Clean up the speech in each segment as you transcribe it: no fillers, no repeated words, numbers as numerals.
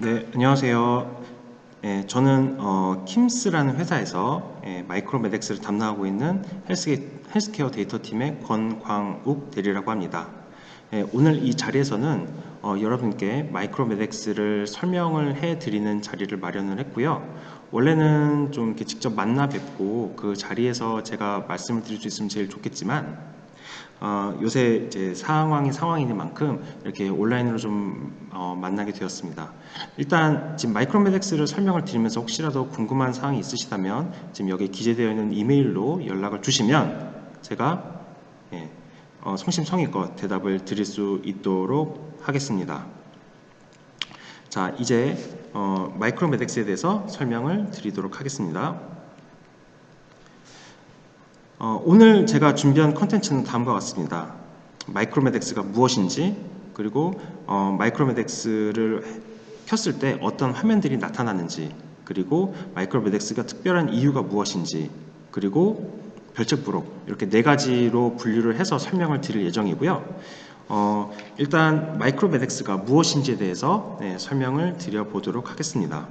네, 안녕하세요. 저는 킴스라는 회사에서 마이크로메덱스를 담당하고 있는 헬스케어 데이터팀의 권광욱 대리라고 합니다. 오늘 이 자리에서는 여러분께 마이크로메덱스를 설명을 해드리는 자리를 마련을 했고요. 원래는 좀 이렇게 직접 만나 뵙고 그 자리에서 제가 말씀을 드릴 수 있으면 제일 좋겠지만 요새 이제 상황인 만큼 이렇게 온라인으로 좀 만나게 되었습니다. 일단 지금 마이크로메덱스를 설명을 드리면서 혹시라도 궁금한 사항이 있으시다면 지금 여기 기재되어 있는 이메일로 연락을 주시면 제가 성심성의껏 대답을 드릴 수 있도록 하겠습니다. 자, 이제 마이크로메덱스에 대해서 설명을 드리도록 하겠습니다. 오늘 제가 준비한 컨텐츠는 다음과 같습니다. 마이크로메덱스가 무엇인지, 그리고 마이크로메덱스를 켰을 때 어떤 화면들이 나타나는지, 그리고 마이크로메덱스가 특별한 이유가 무엇인지, 그리고 별책 부록, 이렇게 네 가지로 분류를 해서 설명을 드릴 예정이고요. 일단 마이크로메덱스가 무엇인지에 대해서 설명을 드려보도록 하겠습니다.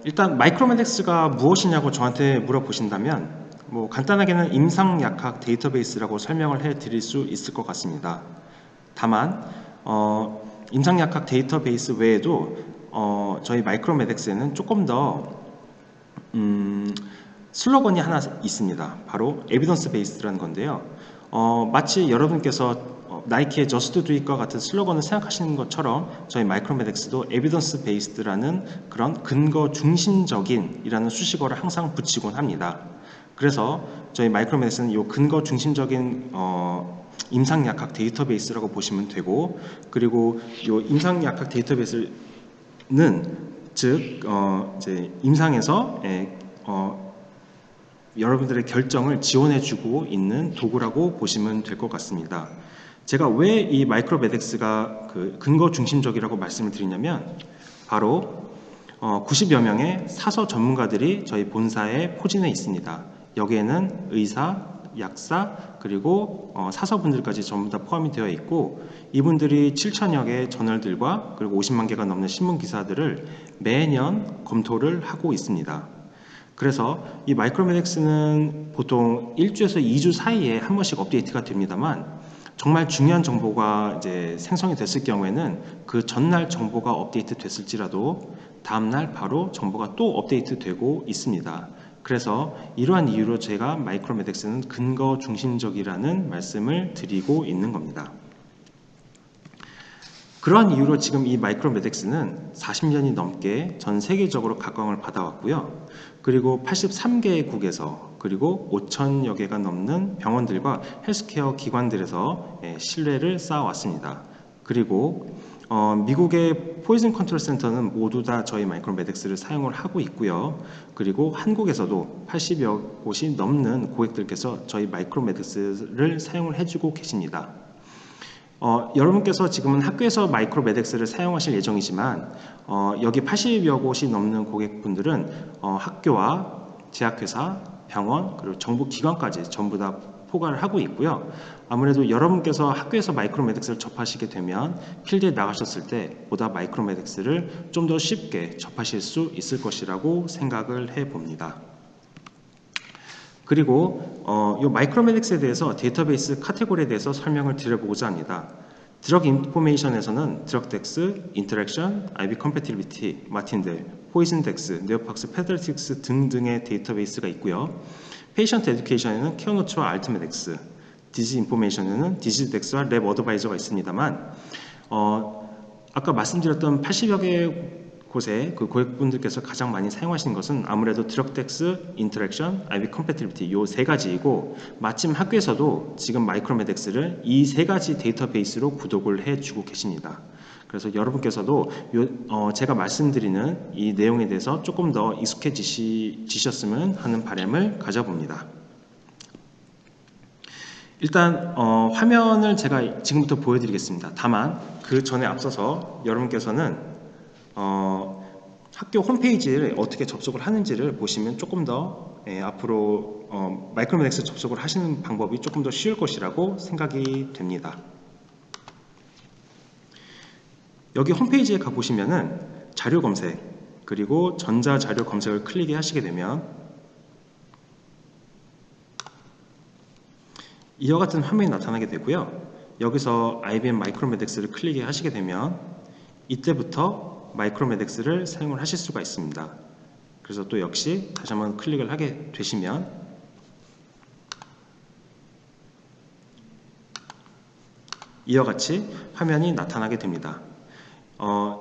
일단 마이크로메덱스가 무엇이냐고 저한테 물어보신다면 뭐 간단하게는 임상약학 데이터베이스라고 설명을 해드릴 수 있을 것 같습니다. 다만 임상약학 데이터베이스 외에도 저희 마이크로메덱스에는 조금 더 슬로건이 하나 있습니다. 바로 에비던스 베이스라는 건데요. 마치 여러분께서 나이키의 Just Do It과 같은 슬로건을 생각하시는 것처럼 저희 마이크로메덱스도 에비던스 베이스드라는 그런 근거 중심적인 이라는 수식어를 항상 붙이곤 합니다. 그래서 저희 마이크로메덱스는 이 근거 중심적인 임상약학 데이터베이스라고 보시면 되고, 그리고 이 임상약학 데이터베이스는 즉 이제 임상에서 여러분들의 결정을 지원해주고 있는 도구라고 보시면 될 것 같습니다. 제가 왜 이 마이크로메덱스가 그 근거 중심적이라고 말씀을 드리냐면 바로 90여 명의 사서 전문가들이 저희 본사에 포진해 있습니다. 여기에는 의사, 약사, 그리고 사서분들까지 전부 다 포함이 되어 있고, 이분들이 7천여 개의 저널들과 그리고 50만 개가 넘는 신문 기사들을 매년 검토를 하고 있습니다. 그래서 이 마이크로메덱스는 보통 1주에서 2주 사이에 한 번씩 업데이트가 됩니다만, 정말 중요한 정보가 이제 생성이 됐을 경우에는 그 전날 정보가 업데이트 됐을지라도 다음날 바로 정보가 또 업데이트 되고 있습니다. 그래서 이러한 이유로 제가 마이크로메덱스는 근거 중심적이라는 말씀을 드리고 있는 겁니다. 그러한 이유로 지금 이 마이크로메덱스는 40년이 넘게 전 세계적으로 각광을 받아왔고요. 그리고 83개국에서 그리고 5천여 개가 넘는 병원들과 헬스케어 기관들에서 신뢰를 쌓아왔습니다. 그리고 미국의 포이즌 컨트롤 센터는 모두 다 저희 마이크로메덱스를 사용을 하고 있고요. 그리고 한국에서도 80여 곳이 넘는 고객들께서 저희 마이크로메덱스를 사용을 해주고 계십니다. 여러분께서 지금은 학교에서 마이크로메덱스를 사용하실 예정이지만 여기 80여 곳이 넘는 고객분들은 학교와 제약회사, 병원, 그리고 정부 기관까지 전부 다 포괄을 하고 있고요. 아무래도 여러분께서 학교에서 마이크로메덱스를 접하시게 되면 필드에 나가셨을 때 보다 마이크로메덱스를 좀 더 쉽게 접하실 수 있을 것이라고 생각을 해봅니다. 그리고 이 마이크로메덱스에 대해서 데이터베이스 카테고리에 대해서 설명을 드려보고자 합니다. 드럭 인포메이션에서는 드럭덱스, 인터랙션, IV 컴패티빌리티, 마틴델, 포이즌덱스, 네오팍스, 페드렉틱스 등등의 데이터베이스가 있고요. 페이션트 에듀케이션에는 케어노츠와 알티메덱스, 디지 인포메이션에는 디지덱스와 랩 어드바이저가 있습니다만 아까 말씀드렸던 80여 개 곳에 그 고객분들께서 가장 많이 사용하시는 것은 아무래도 드럭덱스, 인터랙션, IV 컴패티빌리티 이 세 가지이고, 마침 학교에서도 지금 마이크로메덱스를 이 세 가지 데이터베이스로 구독을 해주고 계십니다. 그래서 여러분께서도 제가 말씀드리는 이 내용에 대해서 조금 더 익숙해지셨으면 하는 바람을 가져봅니다. 일단 화면을 제가 지금부터 보여드리겠습니다. 다만 그 전에 앞서서 여러분께서는 학교 홈페이지를 어떻게 접속을 하는지를 보시면 조금 더 앞으로 마이크로메덱스 접속을 하시는 방법이 조금 더 쉬울 것이라고 생각이 됩니다. 여기 홈페이지에 가보시면은 자료 검색, 그리고 전자자료 검색을 클릭하시게 되면 이와 같은 화면이 나타나게 되고요. 여기서 IBM 마이크로매딕스를 클릭하시게 되면 이때부터 마이크로매딕스를 사용을 하실 수가 있습니다. 그래서 또 역시 다시 한번 클릭을 하게 되시면 이와 같이 화면이 나타나게 됩니다.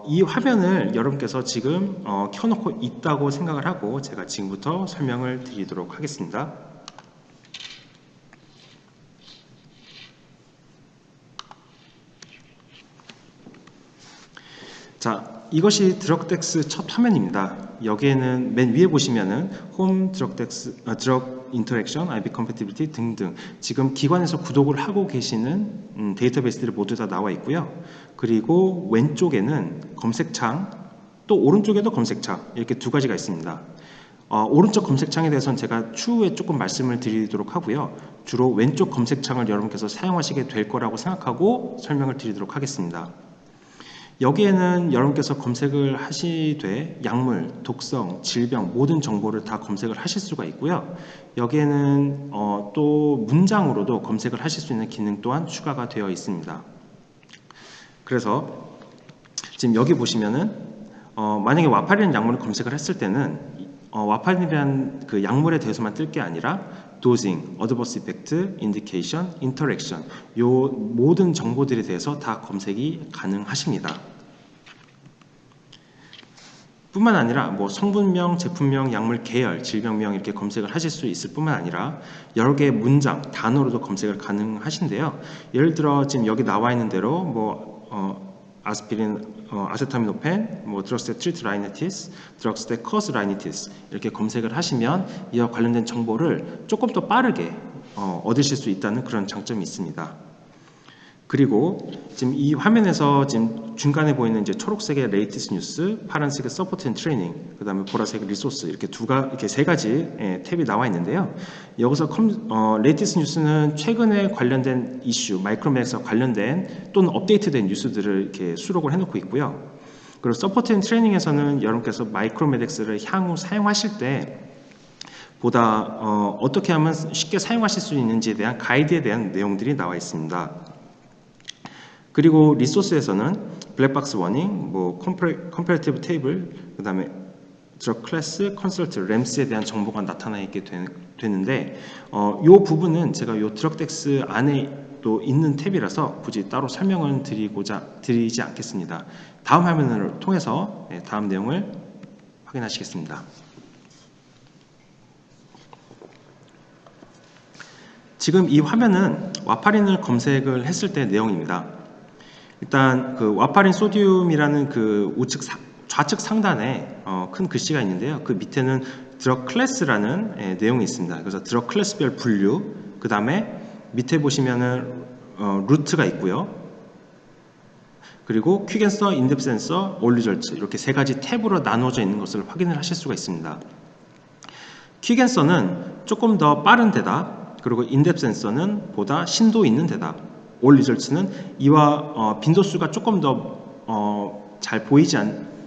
이 화면을 여러분께서 지금 켜놓고 있다고 생각을 하고 제가 지금부터 설명을 드리도록 하겠습니다. 자, 이것이 드럭덱스 첫 화면입니다. 여기에는 맨 위에 보시면은 홈 드럭 인터랙션, IB 컴패티빌리티 등등 지금 기관에서 구독을 하고 계시는 데이터베이스들이 모두 다 나와 있고요. 그리고 왼쪽에는 검색창, 또 오른쪽에도 검색창, 이렇게 두 가지가 있습니다. 오른쪽 검색창에 대해서는 제가 추후에 조금 말씀을 드리도록 하고요. 주로 왼쪽 검색창을 여러분께서 사용하시게 될 거라고 생각하고 설명을 드리도록 하겠습니다. 여기에는 여러분께서 검색을 하시되 약물, 독성, 질병 모든 정보를 다 검색을 하실 수가 있고요. 여기에는 또 문장으로도 검색을 하실 수 있는 기능 또한 추가가 되어 있습니다. 그래서 지금 여기 보시면은 만약에 와파린이라는 약물을 검색을 했을 때는 와파린이라는 그 약물에 대해서만 뜰 게 아니라 도징, 어드버스 이펙트, 인디케이션, 인터랙션 요 모든 정보들에 대해서 다 검색이 가능하십니다. 뿐만 아니라 뭐 성분명, 제품명, 약물 계열, 질병명 이렇게 검색을 하실 수 있을 뿐만 아니라 여러 개의 문장, 단어로도 검색을 가능하신데요. 예를 들어 지금 여기 나와 있는 대로 아스피린, 아세타미노펜, 드럭스 트리트 라이니티스, 드럭스 커스 라이니티스 이렇게 검색을 하시면 이와 관련된 정보를 조금 더 빠르게 얻으실 수 있다는 그런 장점이 있습니다. 그리고 지금 이 화면에서 지금 중간에 보이는 이제 초록색의 레이티스 뉴스, 파란색의 서포트 앤 트레이닝, 그다음에 보라색의 리소스 이렇게 세 가지 탭이 나와 있는데요. 여기서 레이티스 뉴스는 최근에 관련된 이슈, 마이크로매딕스와 관련된 또는 업데이트된 뉴스들을 이렇게 수록을 해놓고 있고요. 그리고 서포트 앤 트레이닝에서는 여러분께서 마이크로매딕스를 향후 사용하실 때 보다 어떻게 하면 쉽게 사용하실 수 있는지에 대한 가이드에 대한 내용들이 나와 있습니다. 그리고 리소스에서는 블랙박스 워닝, 컴퍼레이티브 테이블, 그 다음에 드럭 클래스, 컨설트, 램스에 대한 정보가 나타나 있게 되는데 이 부분은 제가 이 드럭덱스 안에 또 있는 탭이라서 굳이 따로 설명을 드리지 않겠습니다. 다음 화면을 통해서 다음 내용을 확인하시겠습니다. 지금 이 화면은 와파린을 검색을 했을 때 내용입니다. 일단 그 와파린 소듐이라는 그 좌측 상단에 큰 글씨가 있는데요. 그 밑에는 드럭 클래스라는 내용이 있습니다. 그래서 드럭 클래스별 분류, 그 다음에 밑에 보시면은 루트가 있고요. 그리고 퀵 앤서, 인뎁스 앤서, 올 리절츠 이렇게 세 가지 탭으로 나누어져 있는 것을 확인을 하실 수가 있습니다. 퀵 앤서는 조금 더 빠른 대답, 그리고 인뎁스 앤서는 보다 심도 있는 대답, 올 리절츠는 이와 빈도수가 조금 더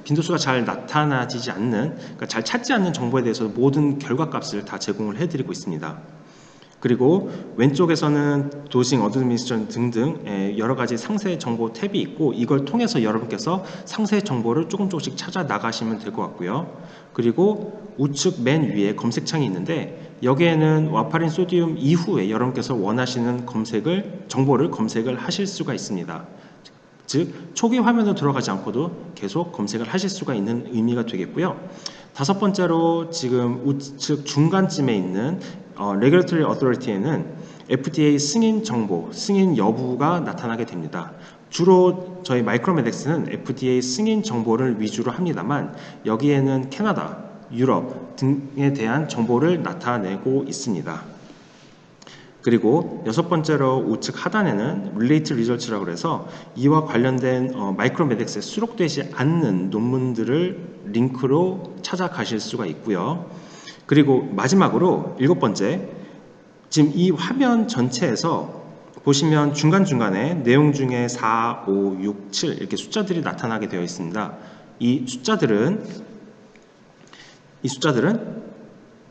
빈도수가 잘 나타나지 않는, 그러니까 잘 찾지 않는 정보에 대해서 모든 결과값을 다 제공을 해드리고 있습니다. 그리고 왼쪽에서는 도징, 어드미니스트레이션 등등 여러 가지 상세 정보 탭이 있고 이걸 통해서 여러분께서 상세 정보를 조금씩 찾아 나가시면 될 것 같고요. 그리고 우측 맨 위에 검색창이 있는데 여기에는 와파린 소듐 이후에 여러분께서 원하시는 정보를 검색을 하실 수가 있습니다. 즉 초기 화면으로 들어가지 않고도 계속 검색을 하실 수가 있는 의미가 되겠고요. 다섯 번째로 지금 우측 중간쯤에 있는 Regulatory Authority에는 FDA 승인 정보, 승인 여부가 나타나게 됩니다. 주로 저희 마이크로매딕스는 FDA 승인 정보를 위주로 합니다만 여기에는 캐나다, 유럽 등에 대한 정보를 나타내고 있습니다. 그리고 여섯 번째로 우측 하단에는 Related Results라고 해서 이와 관련된 마이크로매딕스에 수록되지 않는 논문들을 링크로 찾아가실 수가 있고요. 그리고 마지막으로 일곱 번째, 지금 이 화면 전체에서 보시면 중간중간에 내용 중에 4, 5, 6, 7 이렇게 숫자들이 나타나게 되어 있습니다. 이 숫자들은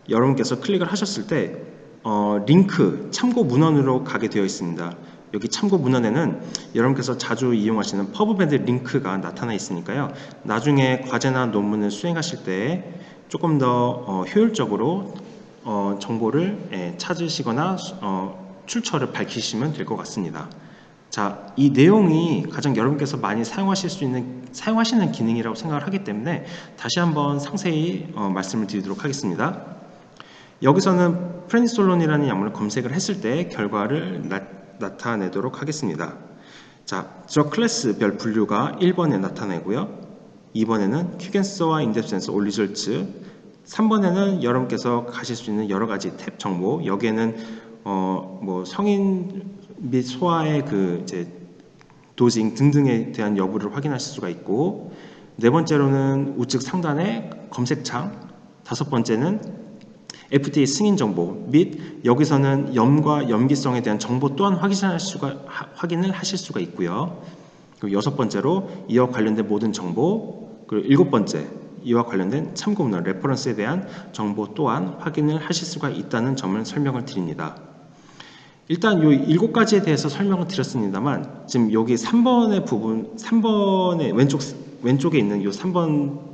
여러분께서 클릭을 하셨을 때 링크, 참고 문헌으로 가게 되어 있습니다. 여기 참고 문헌에는 여러분께서 자주 이용하시는 퍼브밴드 링크가 나타나 있으니까요. 나중에 과제나 논문을 수행하실 때 조금 더 효율적으로 정보를 찾으시거나 출처를 밝히시면 될 것 같습니다. 자, 이 내용이 가장 여러분께서 많이 사용하시는 기능이라고 생각을 하기 때문에 다시 한번 상세히 말씀을 드리도록 하겠습니다. 여기서는 프레니솔론이라는 약물을 검색을 했을 때 결과를 나타내도록 하겠습니다. 자, 저 클래스별 분류가 1번에 나타내고요. 2번에는 퀵앤서와 인뎁센서 올 리절츠, 3번에는 여러분께서 가실 수 있는 여러 가지 탭 정보, 여기에는 뭐 성인 및 소아의 이제 도징 등등에 대한 여부를 확인하실 수가 있고, 네 번째로는 우측 상단의 검색창, 다섯 번째는 FDA 승인 정보 및 여기서는 염과 염기성에 대한 정보 또한 확인을 하실 수가 있고요. 그리고 여섯 번째로 이와 관련된 모든 정보, 그리고 일곱 번째 이와 관련된 참고 문헌 레퍼런스에 대한 정보 또한 확인을 하실 수가 있다는 점을 설명을 드립니다. 일단 이 7가지에 대해서 설명을 드렸습니다만 지금 여기 3번의 부분, 3번의 왼쪽에 있는 이 3번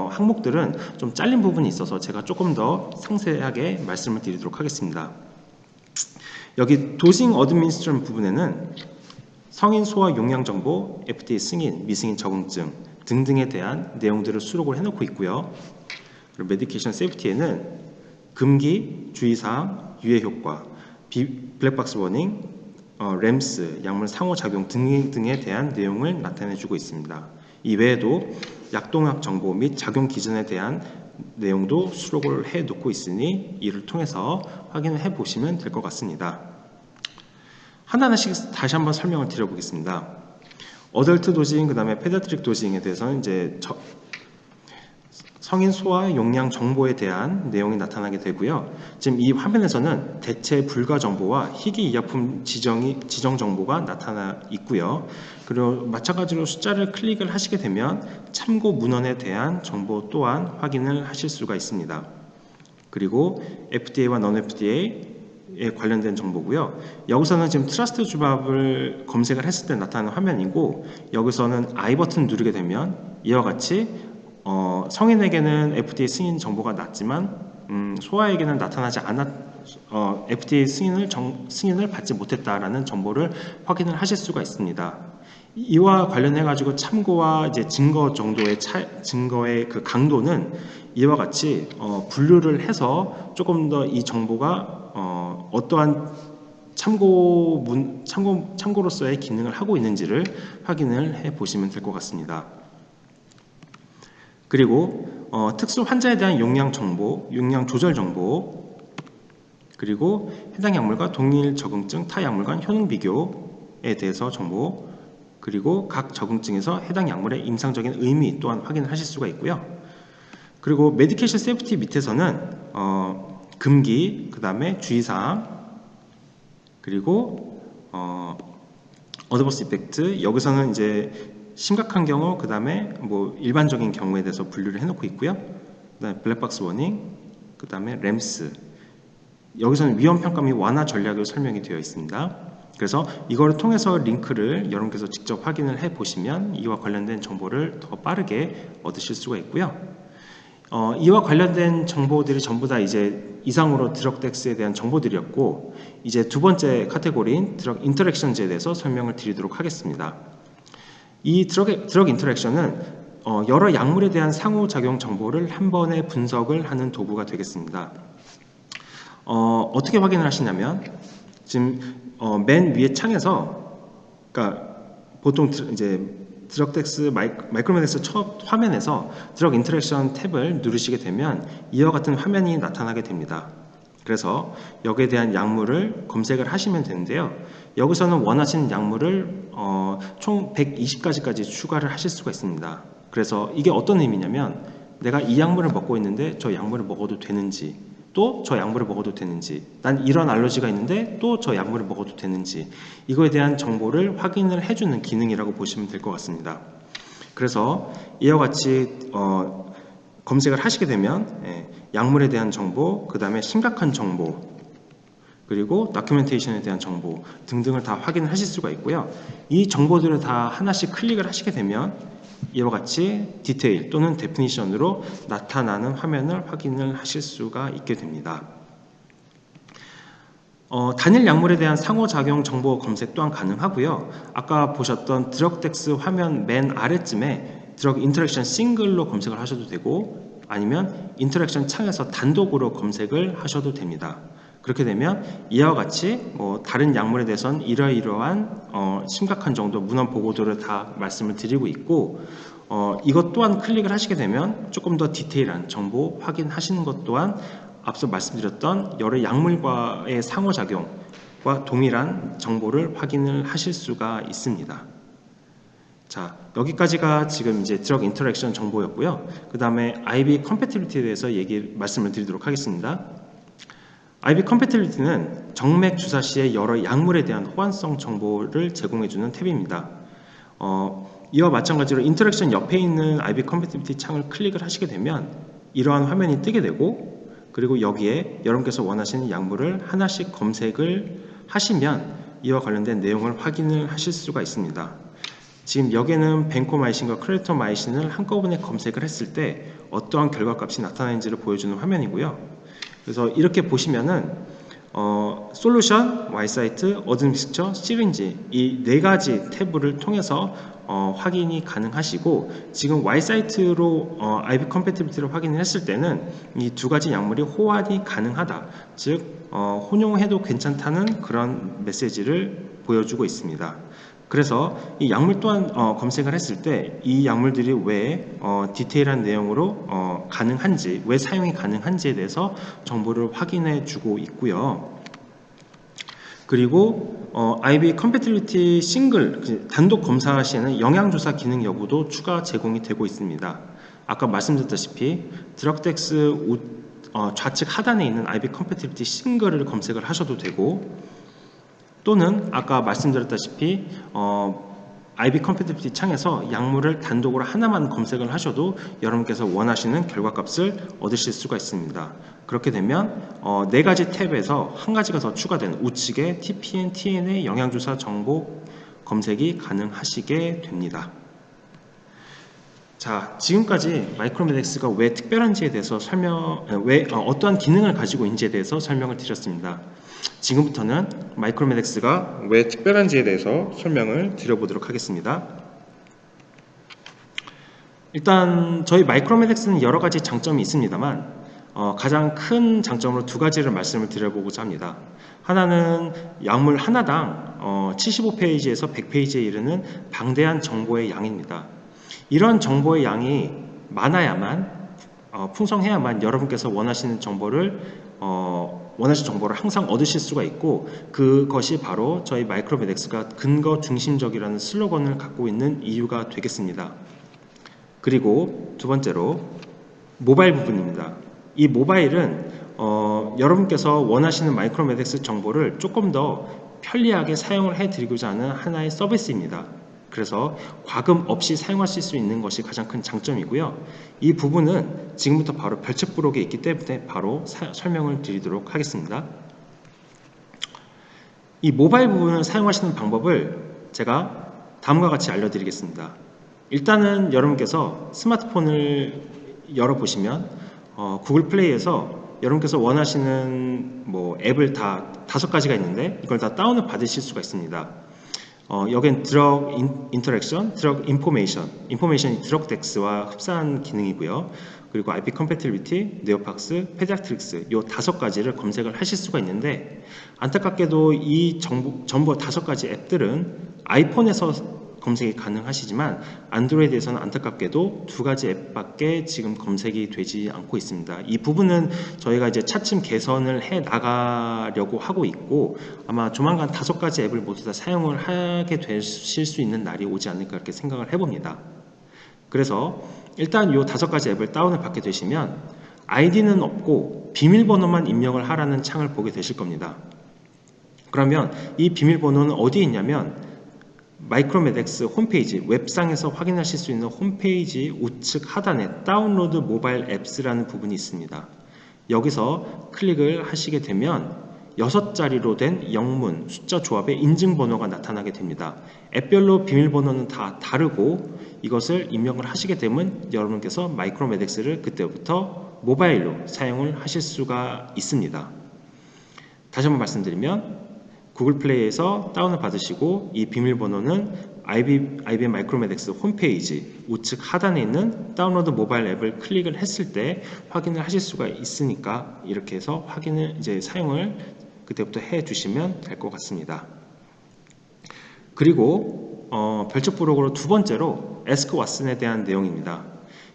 항목들은 좀 잘린 부분이 있어서 제가 조금 더 상세하게 말씀을 드리도록 하겠습니다. 여기 도징 어드미니스트런 부분에는 성인 소아 용량 정보, FDA 승인, 미승인 적응증 등등에 대한 내용들을 수록을 해놓고 있고요. 그리고 메디케이션 세이프티에는 금기, 주의사항, 유해 효과, 블랙박스 워닝, 램스, 약물 상호작용 등에 대한 내용을 나타내주고 있습니다. 이 외에도 약동약 정보 및 작용 기준에 대한 내용도 수록을 해 놓고 있으니 이를 통해서 확인을 해 보시면 될 것 같습니다. 하나하나씩 다시 한번 설명을 드려보겠습니다. 어덜트 도징, 그 다음에 페디아트릭 도징에 대해서는 이제 성인 소아 용량 정보에 대한 내용이 나타나게 되고요. 지금 이 화면에서는 대체 불가 정보와 희귀 의약품 지정 정보가 나타나 있고요. 그리고 마찬가지로 숫자를 클릭을 하시게 되면 참고 문헌에 대한 정보 또한 확인을 하실 수가 있습니다. 그리고 FDA와 non-FDA에 관련된 정보고요. 여기서는 지금 트러스트 주밥을 검색을 했을 때 나타나는 화면이고, 여기서는 I 버튼 누르게 되면 이와 같이 성인에게는 FDA 승인 정보가 났지만 소아에게는 나타나지 FDA 승인을 받지 못했다라는 정보를 확인을 하실 수가 있습니다. 이와 관련해 가지고 참고와 이제 증거의 그 강도는 이와 같이 분류를 해서 조금 더 이 정보가 어떠한 참고로서의 기능을 하고 있는지를 확인을 해 보시면 될 것 같습니다. 그리고 특수 환자에 대한 용량 정보, 용량 조절 정보, 그리고 해당 약물과 동일 적응증 타 약물 간 효능 비교에 대해서 정보, 그리고 각 적응증에서 해당 약물의 임상적인 의미 또한 확인을 하실 수가 있고요. 그리고 메디케이션 세이프티 밑에서는 금기, 그 다음에 주의사항, 그리고 어드버스 이펙트, 여기서는 이제 심각한 경우, 그 다음에 뭐 일반적인 경우에 대해서 분류를 해놓고 있고요. 그 다음에 블랙박스 워닝, 그 다음에 램스. 여기서는 위험평가 및 완화 전략으로 설명이 되어 있습니다. 그래서 이걸 통해서 링크를 여러분께서 직접 확인을 해 보시면 이와 관련된 정보를 더 빠르게 얻으실 수가 있고요. 이와 관련된 정보들이 전부 다 이제 이상으로 드럭덱스에 대한 정보들이었고, 이제 두 번째 카테고리인 드럭 인터랙션즈에 대해서 설명을 드리도록 하겠습니다. 이 드럭 인터랙션은 여러 약물에 대한 상호작용 정보를 한 번에 분석을 하는 도구가 되겠습니다. 어떻게 확인을 하시냐면 지금 맨 위에 창에서, 그러니까 보통 이제 드럭덱스 마이크로메덱스 첫 화면에서 드럭 인터랙션 탭을 누르시게 되면 이와 같은 화면이 나타나게 됩니다. 그래서 여기에 대한 약물을 검색을 하시면 되는데요. 여기서는 원하시는 약물을 총 120가지까지 추가를 하실 수가 있습니다. 그래서 이게 어떤 의미냐면 내가 이 약물을 먹고 있는데 저 약물을 먹어도 되는지, 또 저 약물을 먹어도 되는지, 난 이런 알러지가 있는데 또 저 약물을 먹어도 되는지, 이거에 대한 정보를 확인을 해주는 기능이라고 보시면 될 것 같습니다. 그래서 이와 같이 검색을 하시게 되면 약물에 대한 정보, 그 다음에 심각한 정보, 그리고 다큐멘테이션에 대한 정보 등등을 다 확인을 하실 수가 있고요. 이 정보들을 다 하나씩 클릭을 하시게 되면 이와 같이 디테일 또는 데피니션으로 나타나는 화면을 확인을 하실 수가 있게 됩니다. 단일 약물에 대한 상호작용 정보 검색 또한 가능하고요. 아까 보셨던 드럭덱스 화면 맨 아래쯤에 드럭 인터랙션 싱글로 검색을 하셔도 되고, 아니면 인터랙션 창에서 단독으로 검색을 하셔도 됩니다. 그렇게 되면 이와 같이 다른 약물에 대해서는 이러이러한 심각한 정도 문헌 보고도를 다 말씀을 드리고 있고, 이것 또한 클릭을 하시게 되면 조금 더 디테일한 정보 확인하시는 것 또한 앞서 말씀드렸던 여러 약물과의 상호작용과 동일한 정보를 확인을 하실 수가 있습니다. 자, 여기까지가 지금 이제 드럭 인터랙션 정보였고요. 그 다음에 IV 컴패티빌리티에 대해서 말씀을 드리도록 하겠습니다. IV 컴패티빌리티는 정맥 주사 시의 여러 약물에 대한 호환성 정보를 제공해주는 탭입니다. 이와 마찬가지로 인터랙션 옆에 있는 IV 컴패티빌리티 창을 클릭을 하시게 되면 이러한 화면이 뜨게 되고, 그리고 여기에 여러분께서 원하시는 약물을 하나씩 검색을 하시면 이와 관련된 내용을 확인을 하실 수가 있습니다. 지금 여기에는 벤코마이신과 클리토마이신을 한꺼번에 검색을 했을 때 어떠한 결과값이 나타나는지를 보여주는 화면이고요. 그래서 이렇게 보시면은 솔루션, Y사이트, 어드믹스처, 시린지 이 네 가지 탭을 통해서 확인이 가능하시고, 지금 Y사이트로 IV 컴패티빌리티를 확인을 했을 때는 이 두 가지 약물이 호환이 가능하다, 즉 혼용해도 괜찮다는 그런 메시지를 보여주고 있습니다. 그래서 이 약물 또한 검색을 했을 때 이 약물들이 왜 디테일한 내용으로 가능한지, 왜 사용이 가능한지에 대해서 정보를 확인해 주고 있고요. 그리고 IV 컴패티빌리티 싱글 단독 검사 시에는 영양조사 기능 여부도 추가 제공이 되고 있습니다. 아까 말씀드렸다시피 드럭덱스 좌측 하단에 있는 IV 컴패티빌리티 싱글을 검색을 하셔도 되고, 또는 아까 말씀드렸다시피 IV 컴패티빌리티 창에서 약물을 단독으로 하나만 검색을 하셔도 여러분께서 원하시는 결과값을 얻으실 수가 있습니다. 그렇게 되면 네 가지 탭에서 한 가지가 더 추가된 우측에 TPN, TN의 영양주사 정보 검색이 가능하시게 됩니다. 자, 지금까지 마이크로메덱스가 왜 특별한지에 대해서 어떠한 기능을 가지고 있는지에 대해서 설명을 드렸습니다. 지금부터는 마이크로메덱스가 왜 특별한지에 대해서 설명을 드려보도록 하겠습니다. 일단 저희 마이크로메덱스는 여러 가지 장점이 있습니다만 가장 큰 장점으로 두 가지를 말씀을 드려보고자 합니다. 하나는 약물 하나당 75페이지에서 100페이지에 이르는 방대한 정보의 양입니다. 이런 정보의 양이 많아야만 풍성해야만 여러분께서 원하시는 정보를 항상 얻으실 수가 있고, 그것이 바로 저희 마이크로메덱스가 근거 중심적이라는 슬로건을 갖고 있는 이유가 되겠습니다. 그리고 두 번째로 모바일 부분입니다. 이 모바일은 여러분께서 원하시는 마이크로메덱스 정보를 조금 더 편리하게 사용을 해드리고자 하는 하나의 서비스입니다. 그래서 과금 없이 사용하실 수 있는 것이 가장 큰 장점이고요. 이 부분은 지금부터 바로 별책 부록에 있기 때문에 바로 설명을 드리도록 하겠습니다. 이 모바일 부분을 사용하시는 방법을 제가 다음과 같이 알려드리겠습니다. 일단은 여러분께서 스마트폰을 열어보시면 구글 플레이에서 여러분께서 원하시는 앱을 다 5가지가 있는데 이걸 다 다운을 받으실 수가 있습니다. 여긴 드럭 인터랙션, 드럭 인포메이션이 드럭덱스와 흡사한 기능이고요. 그리고 IP 컴패티빌리티, 네오팍스, 페디아트릭스 이 5가지를 검색을 하실 수가 있는데, 안타깝게도 이 전부 5가지 앱들은 아이폰에서 검색이 가능하시지만 안드로이드에서는 안타깝게도 2가지 앱밖에 지금 검색이 되지 않고 있습니다. 이 부분은 저희가 이제 차츰 개선을 해 나가려고 하고 있고, 아마 조만간 5가지 앱을 모두 다 사용을 하게 되실 수 있는 날이 오지 않을까 이렇게 생각을 해봅니다. 그래서 일단 이 5가지 앱을 다운을 받게 되시면 아이디는 없고 비밀번호만 입력을 하라는 창을 보게 되실 겁니다. 그러면 이 비밀번호는 어디에 있냐면 마이크로메덱스 홈페이지, 웹상에서 확인하실 수 있는 홈페이지 우측 하단에 다운로드 모바일 앱스라는 부분이 있습니다. 여기서 클릭을 하시게 되면 6자리로 된 영문, 숫자 조합의 인증번호가 나타나게 됩니다. 앱별로 비밀번호는 다 다르고 이것을 입력을 하시게 되면 여러분께서 마이크로메덱스를 그때부터 모바일로 사용을 하실 수가 있습니다. 다시 한번 말씀드리면 구글 플레이에서 다운을 받으시고 이 비밀번호는 IBM 마이크로메덱스 홈페이지 우측 하단에 있는 다운로드 모바일 앱을 클릭을 했을 때 확인을 하실 수가 있으니까 이렇게 해서 사용을 그때부터 해 주시면 될 것 같습니다. 그리고 별책 부록으로 두 번째로 Ask Watson에 대한 내용입니다.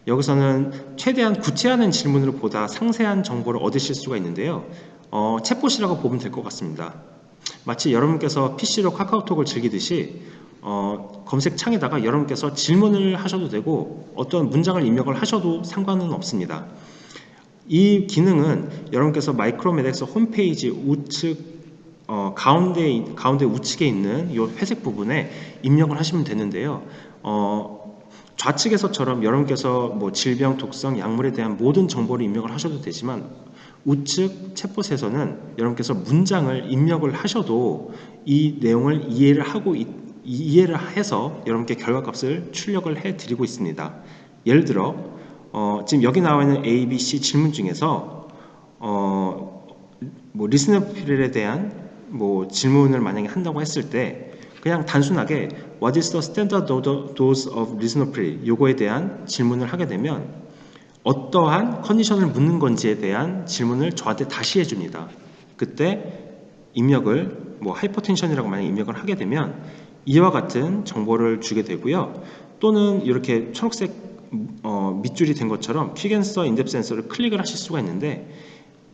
여기서는 최대한 구체화된 질문으로 보다 상세한 정보를 얻으실 수가 있는데요. 챗봇이라고 보면 될 것 같습니다. 마치 여러분께서 PC로 카카오톡을 즐기듯이 검색창에다가 여러분께서 질문을 하셔도 되고 어떤 문장을 입력을 하셔도 상관은 없습니다. 이 기능은 여러분께서 마이크로메덱스 홈페이지 우측 가운데 우측에 있는 이 회색 부분에 입력을 하시면 되는데요. 좌측에서처럼 여러분께서 뭐 질병, 독성, 약물에 대한 모든 정보를 입력을 하셔도 되지만 우측 챗봇에서는 여러분께서 문장을 입력을 하셔도 이 내용을 이해를 해서 여러분께 결과값을 출력을 해 드리고 있습니다. 예를 들어 지금 여기 나와 있는 A, B, C 질문 중에서 뭐 리스너필에 대한 뭐 질문을 만약에 한다고 했을 때 그냥 단순하게 What is the standard dose of lisinopril? 요거에 대한 질문을 하게 되면 어떠한 컨디션을 묻는 건지에 대한 질문을 저한테 다시 해줍니다. 그때 입력을 뭐 하이퍼텐션이라고 만약 입력을 하게 되면 이와 같은 정보를 주게 되고요. 또는 이렇게 초록색 밑줄이 된 것처럼 퀵 앤서 인뎁 센서를 클릭을 하실 수가 있는데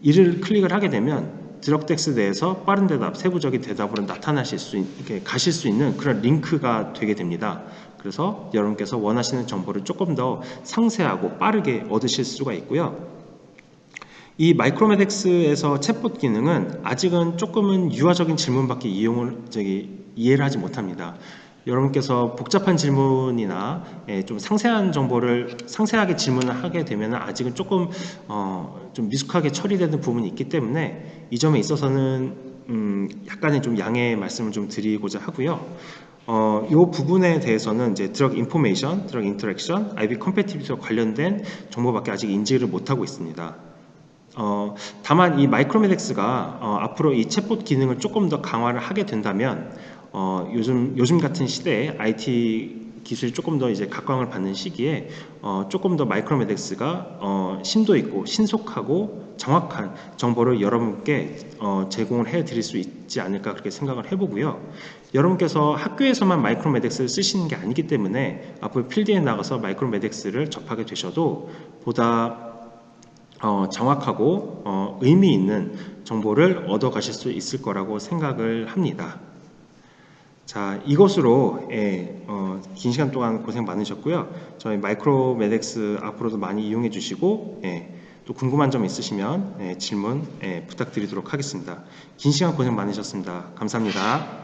이를 클릭을 하게 되면 드럭텍스 내에서 빠른 대답, 세부적인 대답으로 이렇게 가실 수 있는 그런 링크가 되게 됩니다. 그래서 여러분께서 원하시는 정보를 조금 더 상세하고 빠르게 얻으실 수가 있고요. 이 마이크로메덱스에서 챗봇 기능은 아직은 조금은 유아적인 질문밖에 이해를 하지 못합니다. 여러분께서 복잡한 질문이나 좀 상세한 정보를 상세하게 질문을 하게 되면 아직은 조금 좀 미숙하게 처리되는 부분이 있기 때문에 이 점에 있어서는 약간의 좀 양해의 말씀을 좀 드리고자 하고요. 이 부분에 대해서는 이제 드럭 인포메이션, 드럭 인터랙션, IB 컴패티빌리티와 관련된 정보밖에 아직 인지를 못하고 있습니다. 다만 이 마이크로메덱스가 앞으로 이 챗봇 기능을 조금 더 강화를 하게 된다면 요즘 같은 시대에 IT 기술이 조금 더 이제 각광을 받는 시기에 조금 더 마이크로메덱스가 심도 있고 신속하고 정확한 정보를 여러분께 제공을 해 드릴 수 있지 않을까 그렇게 생각을 해보고요. 여러분께서 학교에서만 마이크로메덱스를 쓰시는 게 아니기 때문에 앞으로 필드에 나가서 마이크로메덱스를 접하게 되셔도 보다 정확하고 의미 있는 정보를 얻어 가실 수 있을 거라고 생각을 합니다. 자, 이것으로 긴 시간 동안 고생 많으셨고요. 저희 마이크로메덱스 앞으로도 많이 이용해 주시고 또 궁금한 점 있으시면 질문 부탁드리도록 하겠습니다. 긴 시간 고생 많으셨습니다. 감사합니다.